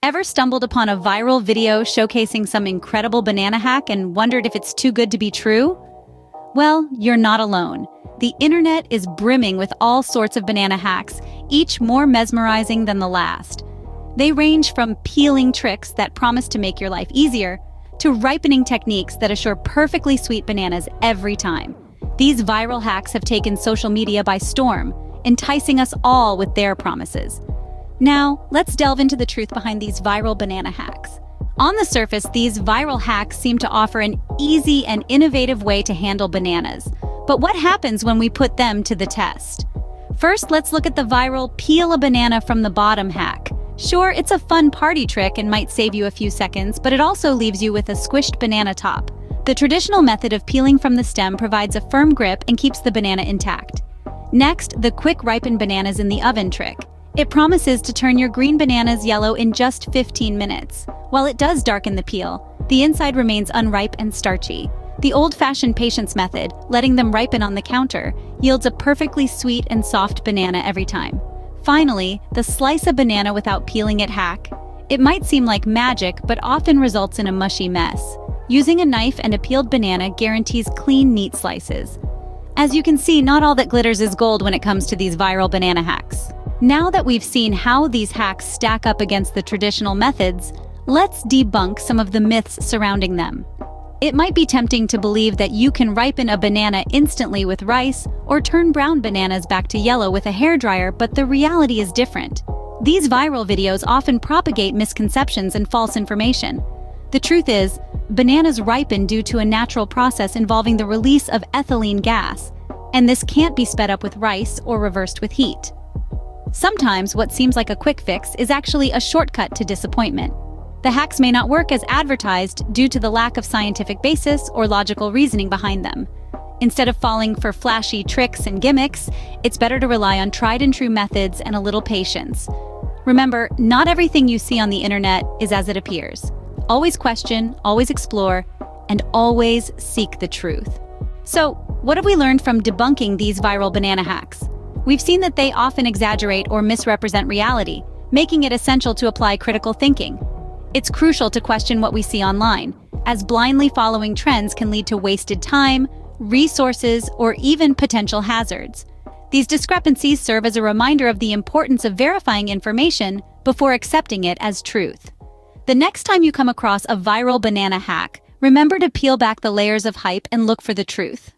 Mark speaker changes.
Speaker 1: Ever stumbled upon a viral video showcasing some incredible banana hack and wondered if it's too good to be true? Well, you're not alone. The internet is brimming with all sorts of banana hacks, each more mesmerizing than the last. They range from peeling tricks that promise to make your life easier to ripening techniques that assure perfectly sweet bananas every time. These viral hacks have taken social media by storm, enticing us all with their promises. Now, let's delve into the truth behind these viral banana hacks. On the surface, these viral hacks seem to offer an easy and innovative way to handle bananas. But what happens when we put them to the test? First, let's look at the viral peel a banana from the bottom hack. Sure, it's a fun party trick and might save you a few seconds, but it also leaves you with a squished banana top. The traditional method of peeling from the stem provides a firm grip and keeps the banana intact. Next, the quick ripen bananas in the oven trick. It promises to turn your green bananas yellow in just 15 minutes. While it does darken the peel, the inside remains unripe and starchy. The old-fashioned patience method, letting them ripen on the counter, yields a perfectly sweet and soft banana every time. Finally, the slice a banana without peeling it hack. It might seem like magic, but often results in a mushy mess. Using a knife and a peeled banana guarantees clean, neat slices. As you can see, not all that glitters is gold when it comes to these viral banana hacks. Now that we've seen how these hacks stack up against the traditional methods, let's debunk some of the myths surrounding them. It might be tempting to believe that you can ripen a banana instantly with rice or turn brown bananas back to yellow with a hairdryer, but the reality is different. These viral videos often propagate misconceptions and false information. The truth is, bananas ripen due to a natural process involving the release of ethylene gas, and this can't be sped up with rice or reversed with heat. Sometimes what seems like a quick fix is actually a shortcut to disappointment. The hacks may not work as advertised due to the lack of scientific basis or logical reasoning behind them. Instead of falling for flashy tricks and gimmicks, it's better to rely on tried and true methods and a little patience. Remember, not everything you see on the internet is as it appears. Always question, always explore, and always seek the truth. So, what have we learned from debunking these viral banana hacks? We've seen that they often exaggerate or misrepresent reality, making it essential to apply critical thinking. It's crucial to question what we see online, as blindly following trends can lead to wasted time, resources, or even potential hazards. These discrepancies serve as a reminder of the importance of verifying information before accepting it as truth. The next time you come across a viral banana hack, remember to peel back the layers of hype and look for the truth.